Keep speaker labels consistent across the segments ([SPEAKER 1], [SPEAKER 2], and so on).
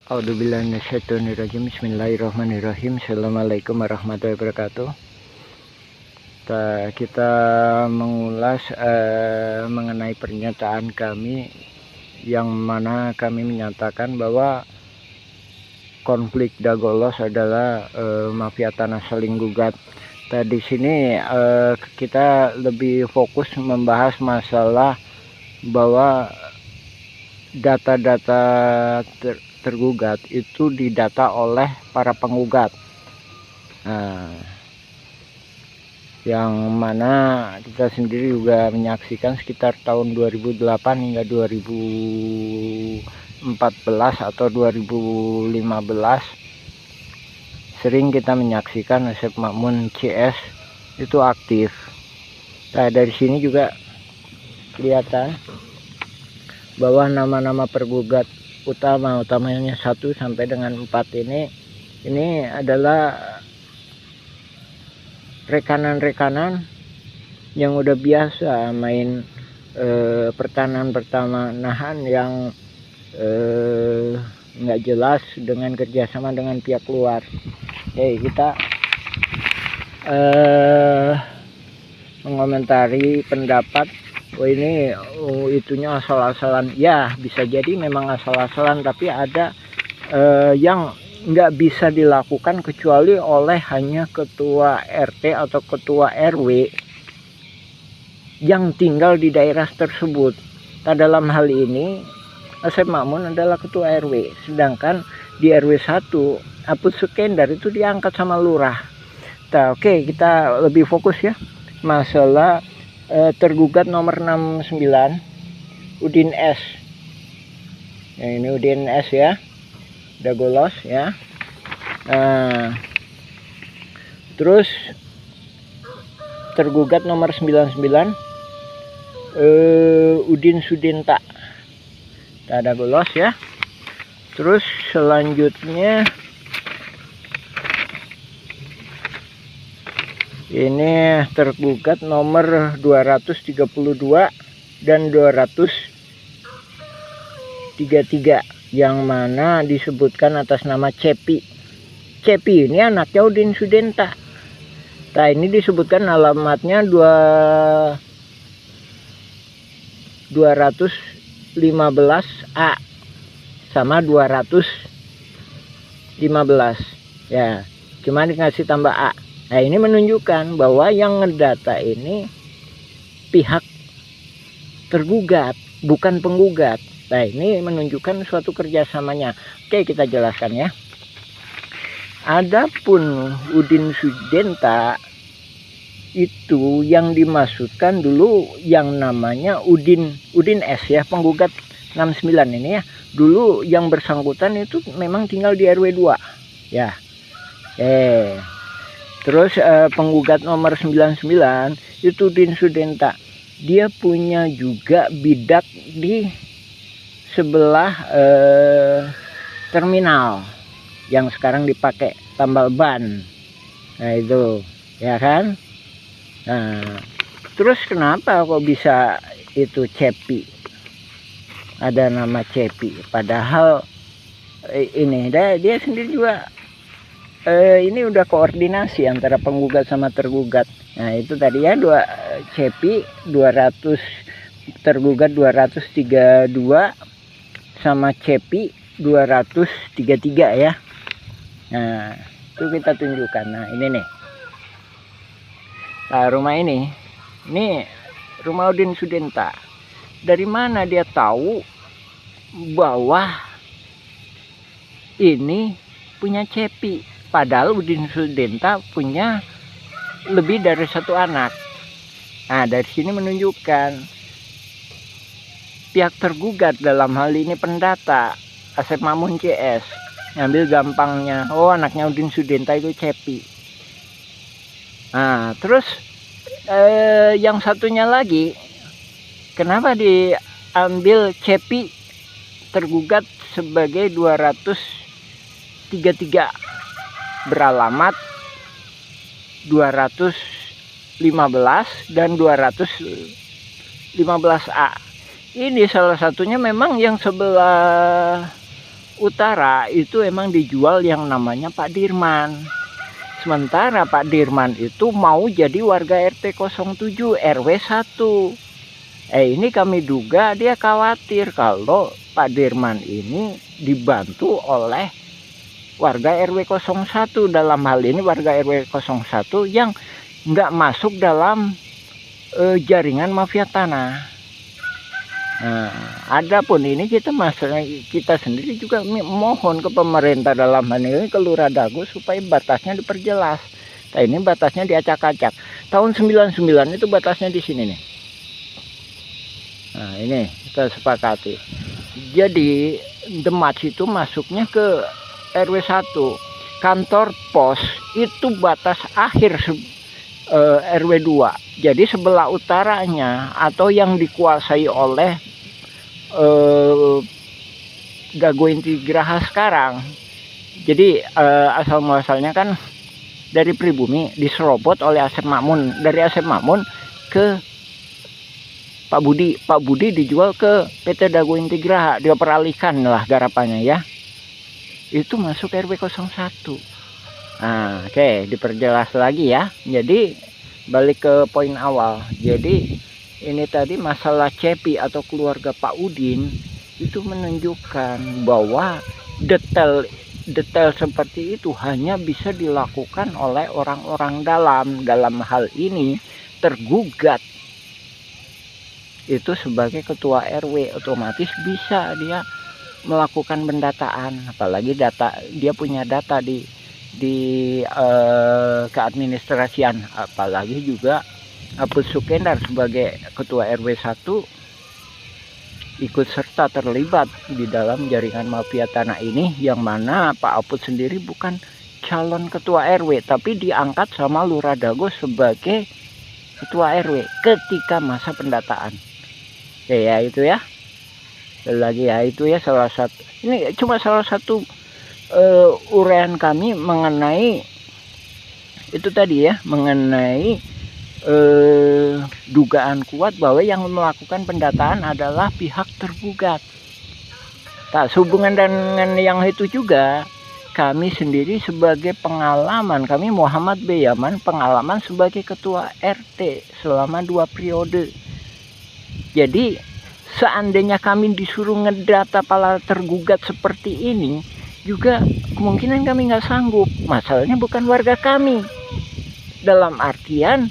[SPEAKER 1] A'udzubillahiminasyaitonirrajim. Bismillahirrahmanirrahim. Assalamualaikum warahmatullahi wabarakatuh. Kita mengulas mengenai pernyataan kami yang mana kami menyatakan bahwa konflik Dagolos adalah mafia tanah saling gugat. Di sini kita lebih fokus membahas masalah bahwa data-data tergugat itu didata oleh para penggugat, yang mana kita sendiri juga menyaksikan sekitar tahun 2008 hingga 2014 atau 2015 sering kita menyaksikan Asep Makmun CS itu aktif. Dari sini juga kelihatan bahwa nama-nama pergugat utamanya 1 sampai dengan 4 ini adalah rekanan-rekanan yang udah biasa main pertanahan yang nggak jelas dengan kerjasama dengan pihak luar. Oke, kita mengomentari pendapat ini itunya asal-asalan. Ya, bisa jadi memang asal-asalan, tapi ada yang nggak bisa dilakukan kecuali oleh hanya ketua RT atau ketua RW yang tinggal di daerah tersebut. Dalam hal ini Asep Makmun adalah ketua RW, sedangkan di RW 1 Apus Sukendar itu diangkat sama lurah. Oke, kita lebih fokus ya masalah tergugat nomor 69 Udin S. Ya, ini Udin S ya, Dagolos ya. Terus tergugat nomor 99 Udin Sudinta, Dagolos ya. Terus selanjutnya ini tergugat nomor 232 dan 233 yang mana disebutkan atas nama Cepi. Cepi ini anaknya Udin Sudinta. Ini disebutkan alamatnya 215A sama 215 ya, cuma dikasih tambah A. Ini menunjukkan bahwa yang ngedata ini pihak tergugat, bukan penggugat. Ini menunjukkan suatu kerjasamanya. Oke, kita jelaskan ya. Adapun Udin Sudinta itu yang dimaksudkan dulu yang namanya Udin S ya, penggugat 69 ini ya. Dulu yang bersangkutan itu memang tinggal di RW 2 ya. Terus penggugat nomor 99 itu Udin Sudinta. Dia punya juga bidak di sebelah terminal yang sekarang dipakai tambal ban. Itu ya kan. Terus kenapa kok bisa itu Cepi? Ada nama Cepi, padahal ini dia sendiri juga ini udah koordinasi antara penggugat sama tergugat. Itu tadi ya, Cepi 200 tergugat 232 sama Cepi 233 ya. Itu kita tunjukkan. Ini nih. Rumah ini rumah Udin Sudinta. Dari mana dia tahu bahwa ini punya Cepi? Padahal Udin Sudinta punya lebih dari 1 anak. Dari sini menunjukkan pihak tergugat, dalam hal ini pendata Asep Makmun CS, ngambil gampangnya, anaknya Udin Sudinta itu Cepi. Terus yang satunya lagi, kenapa diambil Cepi tergugat sebagai 233 beralamat 215 dan 215A? Ini salah satunya memang yang sebelah utara itu emang dijual yang namanya Pak Dirman. Sementara Pak Dirman itu mau jadi warga RT 07 RW 1. Ini kami duga dia khawatir kalau Pak Dirman ini dibantu oleh warga RW 01, dalam hal ini warga RW 01 yang nggak masuk dalam jaringan mafia tanah. Nah, adapun ini kita sendiri juga mohon ke pemerintah, dalam hal ini ke Lurah Dago, supaya batasnya diperjelas. Nah, ini batasnya diacak-acak. Tahun 99 itu batasnya di sini nih. Nah, ini kita sepakati. Jadi Demak itu masuknya ke RW 1. Kantor pos itu batas akhir RW 2. Jadi sebelah utaranya atau yang dikuasai oleh Dago Inti Geraha sekarang. Jadi asal muasalnya kan dari pribumi diserobot oleh Asep Makmun. Dari Asep Makmun ke Pak Budi. Pak Budi dijual ke PT Dago Inti Geraha. Dia peralihkan lah garapannya ya. Itu masuk RW 01. Nah, oke, diperjelas lagi ya. Jadi balik ke poin awal. Jadi ini tadi masalah Cepi atau keluarga Pak Udin itu menunjukkan bahwa detail seperti itu hanya bisa dilakukan oleh orang-orang dalam hal ini tergugat itu sebagai ketua RW, otomatis bisa dia melakukan pendataan, apalagi dia punya data di keadministrasian, apalagi juga Apus Sukendar sebagai ketua RW 1 ikut serta terlibat di dalam jaringan mafia tanah ini, yang mana Pak Apus sendiri bukan calon ketua RW tapi diangkat sama Lurah Dago sebagai ketua RW ketika masa pendataan. Ya itu ya. Lagi ya itu ya salah satu. Ini cuma salah satu uraian kami mengenai itu tadi ya, mengenai dugaan kuat bahwa yang melakukan pendataan adalah pihak tergugat. Tak sehubungan dengan yang itu juga, kami sendiri sebagai pengalaman, kami Muhammad B. Yaman pengalaman sebagai ketua RT selama 2 periode. Jadi seandainya kami disuruh ngedata para tergugat seperti ini, juga kemungkinan kami nggak sanggup. Masalahnya bukan warga kami. Dalam artian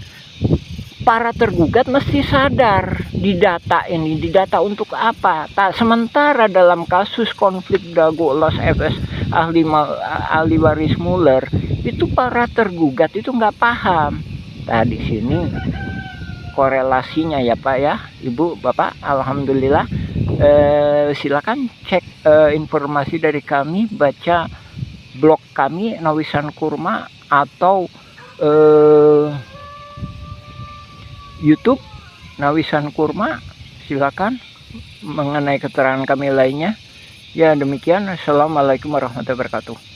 [SPEAKER 1] para tergugat mesti sadar didata ini, didata untuk apa? Tak sementara dalam kasus konflik Dago Los FS ahli waris Muller itu para tergugat itu nggak paham. Nah di sini korelasinya ya Pak ya, Ibu, Bapak, alhamdulillah. Silakan cek informasi dari kami, baca blog kami Nawisan Kurma atau YouTube Nawisan Kurma, silakan mengenai keterangan kami lainnya. Ya demikian, assalamualaikum warahmatullahi wabarakatuh.